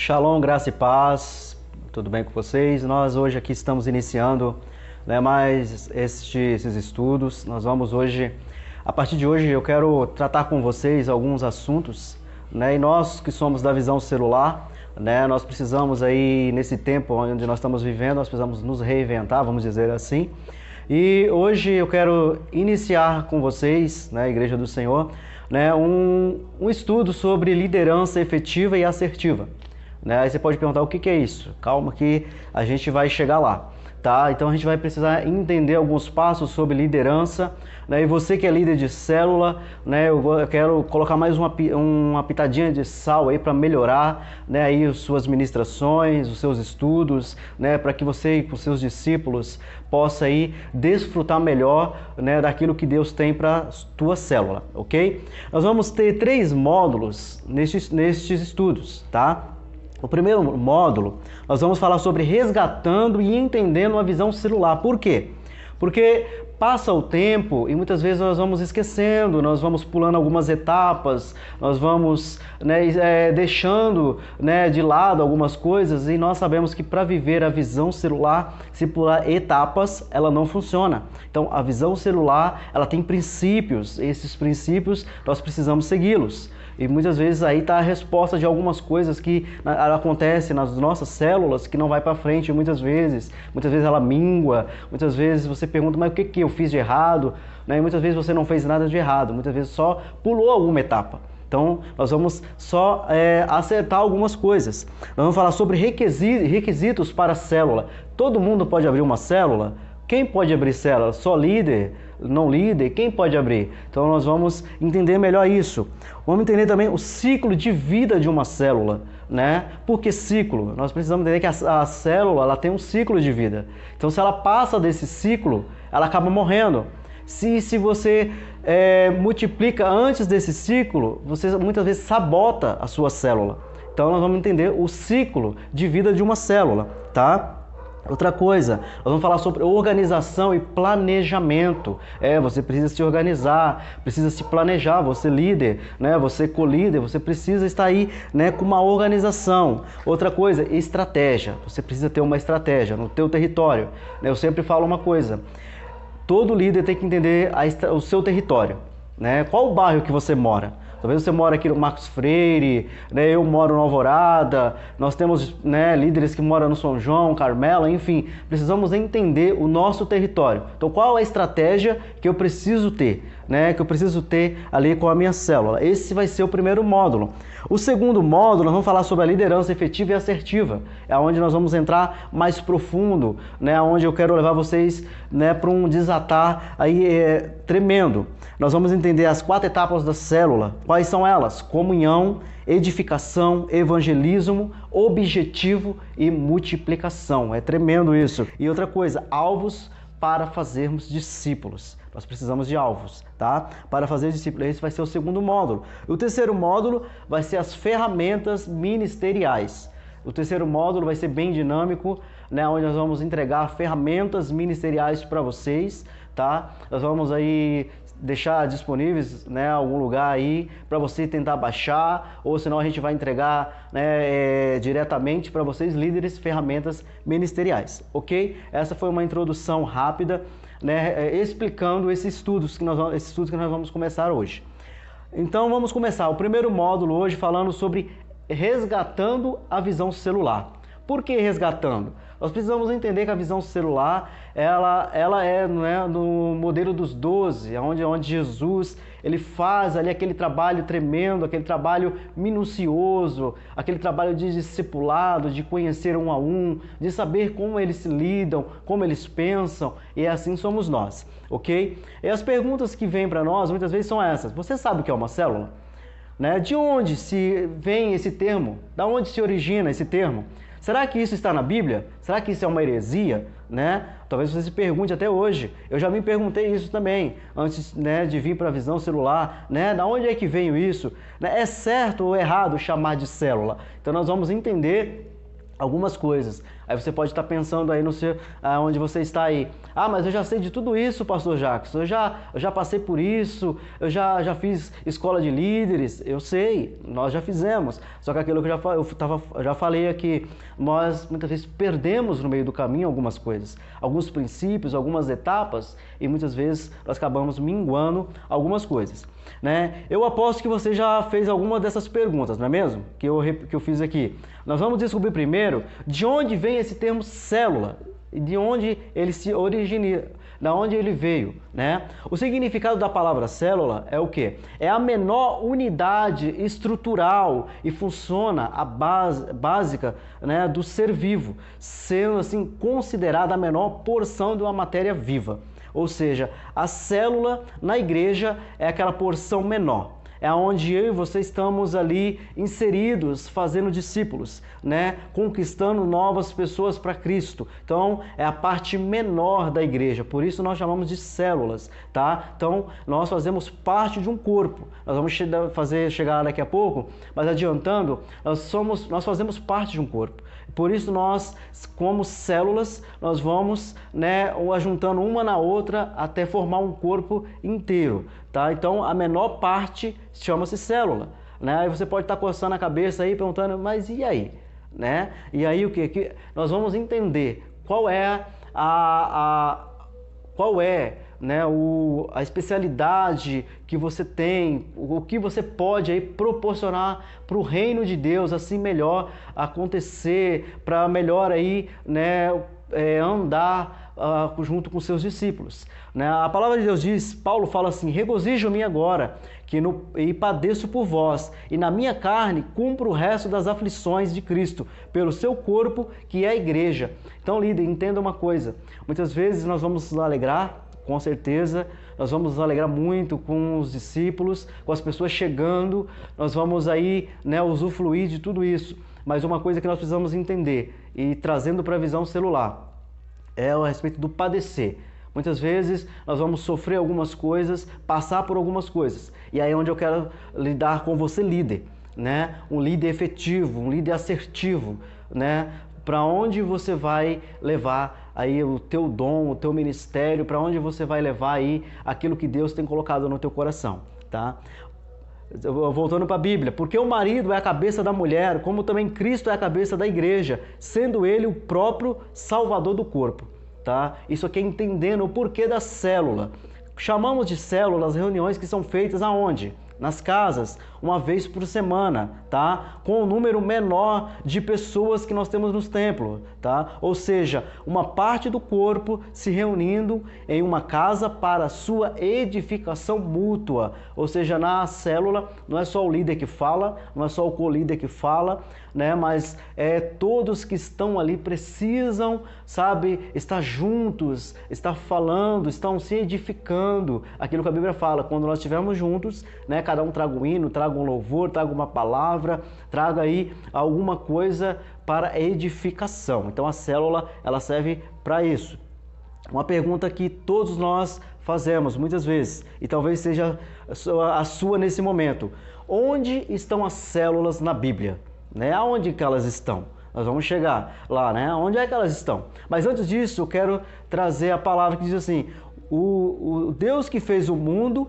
Shalom, graça e paz, tudo bem com vocês? Nós hoje aqui estamos iniciando mais esses estudos. Nós vamos hoje, a partir de hoje eu quero tratar com vocês alguns assuntos, e nós que somos da visão celular, nós precisamos aí, nesse tempo onde nós estamos vivendo, nós precisamos nos reinventar, vamos dizer assim. E hoje eu quero iniciar com vocês, Igreja do Senhor, um estudo sobre liderança efetiva e assertiva. Aí você pode perguntar o que é isso? Calma que a gente vai chegar lá, tá? Então a gente vai precisar entender alguns passos sobre liderança, e você que é líder de célula, eu quero colocar mais uma pitadinha de sal aí para melhorar, aí as suas ministrações, os seus estudos, para que você e os seus discípulos possa aí desfrutar melhor, daquilo que Deus tem para a tua célula, ok? Nós vamos ter 3 módulos nestes estudos, tá? O primeiro módulo, nós vamos falar sobre resgatando e entendendo a visão celular. Por quê? Porque passa o tempo e muitas vezes nós vamos esquecendo, nós vamos pulando algumas etapas, nós vamos deixando de lado algumas coisas, e nós sabemos que para viver a visão celular, se pular etapas, ela não funciona. Então a visão celular, ela tem princípios, e esses princípios nós precisamos segui-los. E muitas vezes aí está a resposta de algumas coisas que acontecem nas nossas células que não vai para frente muitas vezes ela mingua, muitas vezes você pergunta, mas o que eu fiz de errado? E muitas vezes você não fez nada de errado, muitas vezes só pulou alguma etapa. Então nós vamos só acertar algumas coisas. Nós vamos falar sobre requisitos para a célula. Todo mundo pode abrir uma célula? Quem pode abrir célula? Só líder? Não líder? Quem pode abrir? Então nós vamos entender melhor isso. Vamos entender também o ciclo de vida de uma célula, Por que ciclo? Nós precisamos entender que a célula, ela tem um ciclo de vida. Então se ela passa desse ciclo, ela acaba morrendo. Se você multiplica antes desse ciclo, você muitas vezes sabota a sua célula. Então nós vamos entender o ciclo de vida de uma célula, tá? Outra coisa, nós vamos falar sobre organização e planejamento. Você precisa se organizar, precisa se planejar, você líder, você co-líder, você precisa estar aí, com uma organização. Outra coisa, estratégia. Você precisa ter uma estratégia no teu território. Eu sempre falo uma coisa, todo líder tem que entender o seu território, Qual o bairro que você mora? Talvez você mora aqui no Marcos Freire, eu moro no Alvorada, nós temos líderes que moram no São João, Carmela, enfim, precisamos entender o nosso território. Então qual é a estratégia que eu preciso ter, que eu preciso ter ali com a minha célula? Esse vai ser o primeiro módulo. O segundo módulo, nós vamos falar sobre a liderança efetiva e assertiva, é onde nós vamos entrar mais profundo, onde eu quero levar vocês para um desatar aí tremendo. Nós vamos entender as 4 etapas da célula. Quais são elas? Comunhão, edificação, evangelismo, objetivo e multiplicação. É tremendo isso. E outra coisa, alvos para fazermos discípulos. Nós precisamos de alvos, tá? Para fazer discípulos. Esse vai ser o segundo módulo. O terceiro módulo vai ser as ferramentas ministeriais. O terceiro módulo vai ser bem dinâmico, onde nós vamos entregar ferramentas ministeriais para vocês, tá? Nós vamos aí deixar disponíveis, algum lugar aí para você tentar baixar, ou senão a gente vai entregar diretamente para vocês, líderes, ferramentas ministeriais, ok? Essa foi uma introdução rápida, explicando esses estudos que nós vamos começar hoje. Então vamos começar o primeiro módulo hoje falando sobre resgatando a visão celular. Por que resgatando? Nós precisamos entender que a visão celular, ela é no modelo dos 12, onde Jesus ele faz ali aquele trabalho tremendo, aquele trabalho minucioso, aquele trabalho de discipulado, de conhecer um a um, de saber como eles se lidam, como eles pensam, e assim somos nós, ok? E as perguntas que vêm para nós muitas vezes são essas: você sabe o que é uma célula? De onde se vem esse termo? Da onde se origina esse termo? Será que isso está na Bíblia? Será que isso é uma heresia? Talvez você se pergunte até hoje. Eu já me perguntei isso também, antes de vir para a visão celular. Da onde é que veio isso? É certo ou errado chamar de célula? Então nós vamos entender algumas coisas. Aí você pode estar pensando aí no seu, onde você está aí. Ah, mas eu já sei de tudo isso, pastor Jacques. Eu já passei por isso, eu já fiz escola de líderes. Eu sei, nós já fizemos. Só que aquilo que eu já falei aqui, nós muitas vezes perdemos no meio do caminho algumas coisas, alguns princípios, algumas etapas, e muitas vezes nós acabamos minguando algumas coisas, né? Eu aposto que você já fez alguma dessas perguntas, não é mesmo? Que eu fiz aqui. Nós vamos descobrir primeiro de onde vem esse termo célula, de onde ele se origina, da onde ele veio, né? O significado da palavra célula é o quê? É a menor unidade estrutural e funciona a básica, né, do ser vivo, sendo assim considerada a menor porção de uma matéria viva. Ou seja, a célula na igreja é aquela porção menor. É onde eu e você estamos ali inseridos, fazendo discípulos, né? Conquistando novas pessoas para Cristo. Então, é a parte menor da igreja, por isso nós chamamos de células, tá? Então, nós fazemos parte de um corpo. Nós vamos chegar daqui a pouco, mas adiantando, nós fazemos parte de um corpo. Por isso nós, como células, nós vamos, né, ajuntando uma na outra até formar um corpo inteiro, tá? Então a menor parte chama-se célula, né? Aí você pode estar coçando a cabeça aí perguntando, mas e aí, né? E aí o que nós vamos entender qual é né, a especialidade que você tem, o que você pode aí proporcionar para o reino de Deus assim melhor acontecer, para melhor aí, né, andar junto com seus discípulos, né? A palavra de Deus diz, Paulo fala assim, regozijo-me agora e padeço por vós, e na minha carne cumpro o resto das aflições de Cristo, pelo seu corpo que é a igreja. Então, líder, entenda uma coisa, muitas vezes nós vamos nos alegrar, com certeza, nós vamos nos alegrar muito com os discípulos, com as pessoas chegando, nós vamos aí, né, usufruir de tudo isso. Mas uma coisa que nós precisamos entender, e trazendo para a visão celular, é a respeito do padecer. Muitas vezes nós vamos sofrer algumas coisas, passar por algumas coisas. E aí é onde eu quero lidar com você, líder, né? Um líder efetivo, um líder assertivo, né? Para onde você vai levar aí o teu dom, o teu ministério, para onde você vai levar aí aquilo que Deus tem colocado no teu coração, tá? Voltando para a Bíblia, porque o marido é a cabeça da mulher, como também Cristo é a cabeça da igreja, sendo ele o próprio salvador do corpo, tá? Isso aqui é entendendo o porquê da célula. Chamamos de célula as reuniões que são feitas aonde? Nas casas, uma vez por semana, tá? Com um número menor de pessoas que nós temos nos templos, tá? Ou seja, uma parte do corpo se reunindo em uma casa para sua edificação mútua. Ou seja, na célula não é só o líder que fala, não é só o co-líder que fala, né? Mas todos que estão ali precisam, sabe, estar juntos, estar falando, estão se edificando. Aquilo que a Bíblia fala, quando nós estivermos juntos, né? Cada um traga um hino, traga um louvor, traga uma palavra, traga aí alguma coisa para edificação. Então a célula, ela serve para isso. Uma pergunta que todos nós fazemos muitas vezes, e talvez seja a sua nesse momento. Onde estão as células na Bíblia? Né? Aonde que elas estão? Nós vamos chegar lá, né? Onde é que elas estão? Mas antes disso, eu quero trazer a palavra que diz assim, o Deus que fez o mundo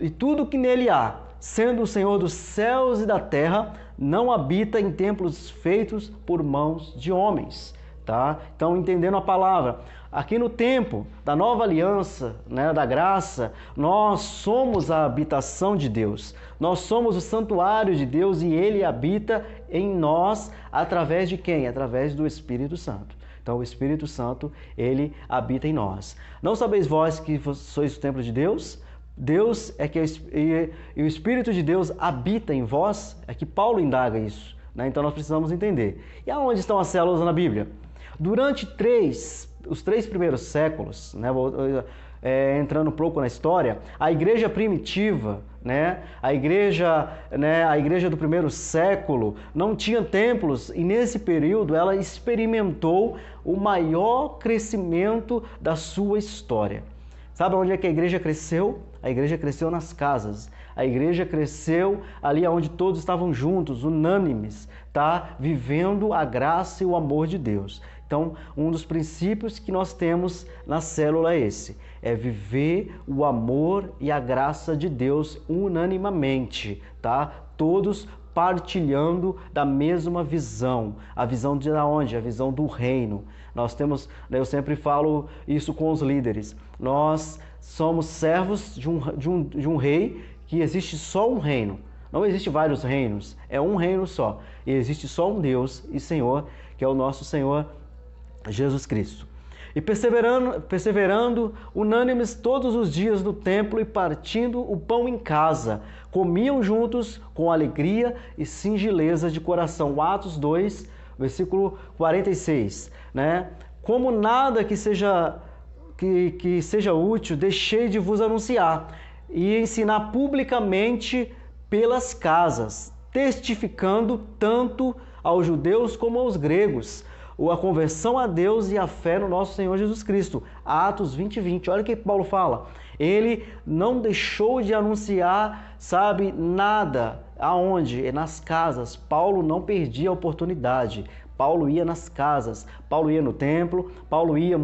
e tudo que nele há, sendo o Senhor dos céus e da terra, não habita em templos feitos por mãos de homens, tá? Então, entendendo a palavra, aqui no tempo da nova aliança, né, da graça, nós somos a habitação de Deus, nós somos o santuário de Deus e Ele habita em nós através de quem? Através do Espírito Santo. Então o Espírito Santo, ele habita em nós. Não sabeis vós que sois o templo de Deus? Deus é que e o Espírito de Deus habita em vós? É que Paulo indaga isso, né? Então nós precisamos entender. E aonde estão as células na Bíblia? Durante os 3 primeiros séculos, né, entrando um pouco na história, a igreja primitiva, né, a igreja do primeiro século não tinha templos e nesse período ela experimentou o maior crescimento da sua história. Sabe onde é que a igreja cresceu? A igreja cresceu nas casas. A igreja cresceu ali onde todos estavam juntos, unânimes, tá? Vivendo a graça e o amor de Deus. Então, um dos princípios que nós temos na célula é esse: é viver o amor e a graça de Deus unanimamente, tá? Todos partilhando da mesma visão. A visão de onde? A visão do reino. Nós temos, eu sempre falo isso com os líderes, nós somos servos de um rei, que existe só um reino. Não existe vários reinos, é um reino só. E existe só um Deus e Senhor, que é o nosso Senhor Jesus Cristo. E perseverando unânimes todos os dias no templo e partindo o pão em casa, comiam juntos com alegria e singeleza de coração. Atos 2, versículo 46. Né? Como nada que seja útil, deixei de vos anunciar e ensinar publicamente pelas casas, testificando tanto aos judeus como aos gregos a conversão a Deus e a fé no nosso Senhor Jesus Cristo. Atos 20:20. Olha o que Paulo fala. Ele não deixou de anunciar, sabe, nada. Aonde? Nas casas. Paulo não perdia a oportunidade. Paulo ia nas casas, Paulo ia no templo, Paulo ia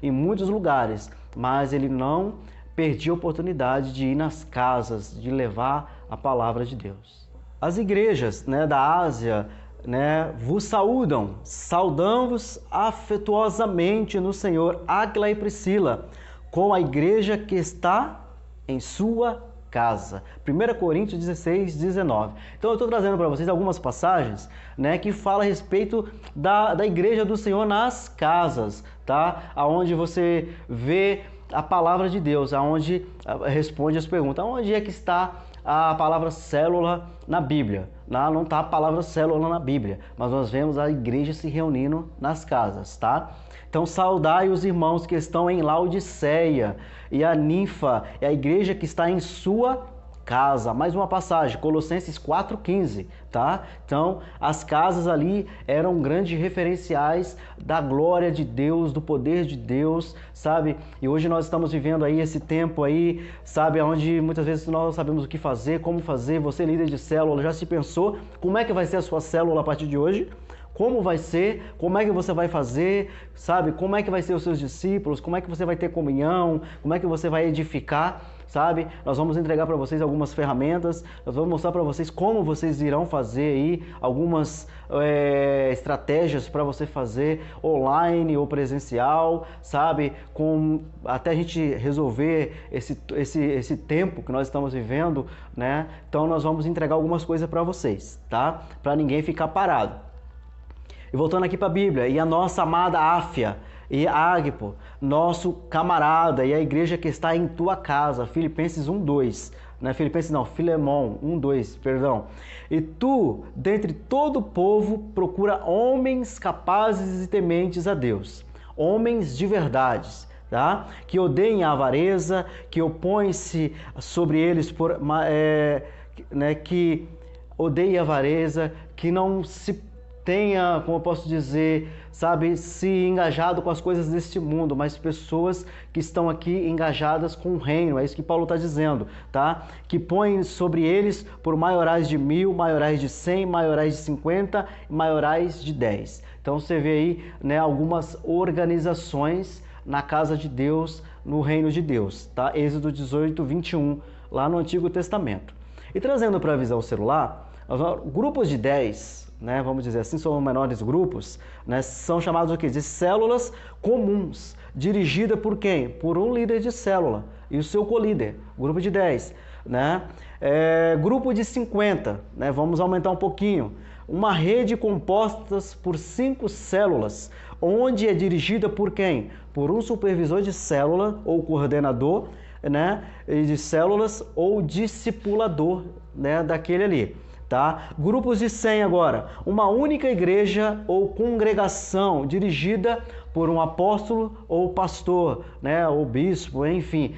em muitos lugares, mas ele não perdia a oportunidade de ir nas casas, de levar a palavra de Deus. As igrejas, né, da Ásia, né, vos saúdam, saudamos afetuosamente no Senhor Áquila e Priscila, com a igreja que está em sua casa. 1 Coríntios 16, 19. Então eu estou trazendo para vocês algumas passagens, né, que falam a respeito da igreja do Senhor nas casas, tá? Aonde você vê a palavra de Deus, aonde responde as perguntas. Onde é que está a palavra célula na Bíblia? Não está a palavra célula na Bíblia, mas nós vemos a igreja se reunindo nas casas, tá? Então saudai os irmãos que estão em Laodiceia e a Ninfa, é a igreja que está em sua casa. Mais uma passagem, Colossenses 4,15, tá? Então, as casas ali eram grandes referenciais da glória de Deus, do poder de Deus, sabe? E hoje nós estamos vivendo aí esse tempo aí, sabe? Onde muitas vezes nós não sabemos o que fazer, como fazer. Você, líder de célula, já se pensou como é que vai ser a sua célula a partir de hoje? Como vai ser, como é que você vai fazer, sabe? Como é que vai ser os seus discípulos, como é que você vai ter comunhão, como é que você vai edificar, sabe? Nós vamos entregar para vocês algumas ferramentas, nós vamos mostrar para vocês como vocês irão fazer aí, algumas estratégias para você fazer online ou presencial, sabe? Até a gente resolver esse tempo que nós estamos vivendo, né? Então nós vamos entregar algumas coisas para vocês, tá? Para ninguém ficar parado. E voltando aqui para a Bíblia, e a nossa amada Áfia e Ágripo, nosso camarada, e a igreja que está em tua casa, Filipenses 1:2, né? Filemão 1:2, perdão. E tu, dentre todo o povo, procura homens capazes e tementes a Deus, homens de verdades, tá? Que odeiem a avareza, que opõem-se sobre eles que odeiem a avareza, que não se tenha, como eu posso dizer, sabe, se engajado com as coisas deste mundo, mas pessoas que estão aqui engajadas com o reino, é isso que Paulo está dizendo, tá? Que põem sobre eles por maiorais de 1000, maiorais de 100, maiorais de 50 e maiorais de 10. Então você vê aí, né, algumas organizações na casa de Deus, no reino de Deus, tá? Êxodo 18:21, lá no Antigo Testamento. E trazendo para a visão celular, grupos de 10, né, vamos dizer assim, são menores grupos, né, são chamados o quê? De células comuns, dirigida por quem? Por um líder de célula e o seu colíder, grupo de 10, né? Grupo de 50, né, vamos aumentar um pouquinho, uma rede composta por 5 células, onde é dirigida por quem? Por um supervisor de célula ou coordenador, né, de células ou discipulador, né, daquele ali. Tá? Grupos de 100 agora, uma única igreja ou congregação dirigida por um apóstolo ou pastor, né, ou bispo, enfim,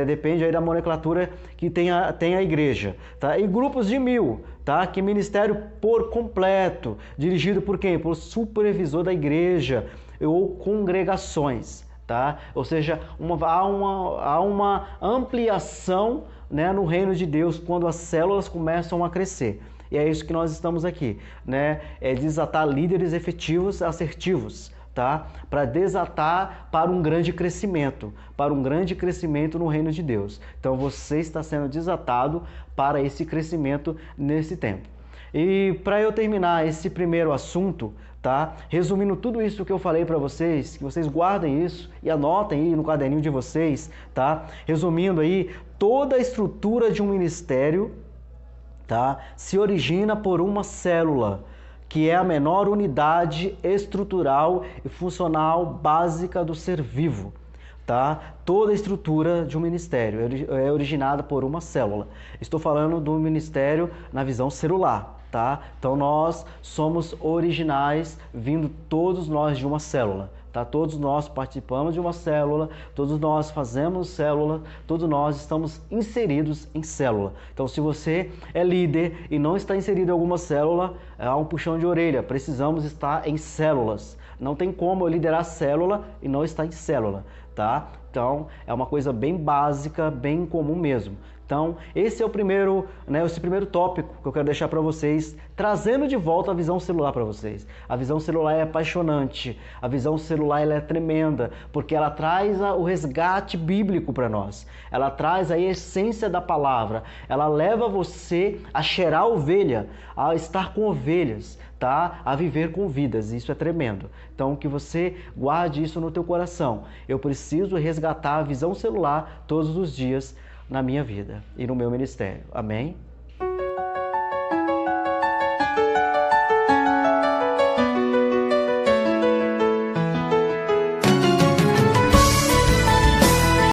depende aí da nomenclatura que tem a igreja, tá? E grupos de 1000, tá? Que ministério por completo, dirigido por quem? Por supervisor da igreja ou congregações. tá? Ou seja, há uma ampliação, né, no reino de Deus quando as células começam a crescer. E é isso que nós estamos aqui, né? É desatar líderes efetivos, assertivos, tá? Para desatar para um grande crescimento no reino de Deus. Então você está sendo desatado para esse crescimento nesse tempo. E para eu terminar esse primeiro assunto, tá? Resumindo tudo isso que eu falei para vocês, que vocês guardem isso e anotem aí no caderninho de vocês, tá? Resumindo aí, toda a estrutura de um ministério, tá, se origina por uma célula, que é a menor unidade estrutural e funcional básica do ser vivo. Tá? Toda a estrutura de um ministério é originada por uma célula. Estou falando do ministério na visão celular. Tá? Então nós somos originais, vindo todos nós de uma célula. Tá? Todos nós participamos de uma célula, todos nós fazemos célula, todos nós estamos inseridos em célula. Então se você é líder e não está inserido em alguma célula, há um puxão de orelha, precisamos estar em células. Não tem como eu liderar célula e não estar em célula, tá? Então é uma coisa bem básica, bem comum mesmo. Então, esse é o primeiro, né, esse primeiro tópico que eu quero deixar para vocês, trazendo de volta a visão celular para vocês. A visão celular é apaixonante, a visão celular ela é tremenda, porque ela traz o resgate bíblico para nós. Ela traz a essência da palavra, ela leva você a cheirar a ovelha, a estar com ovelhas, tá? A viver com vidas. Isso é tremendo. Então, que você guarde isso no teu coração. Eu preciso resgatar a visão celular todos os dias na minha vida e no meu ministério. Amém?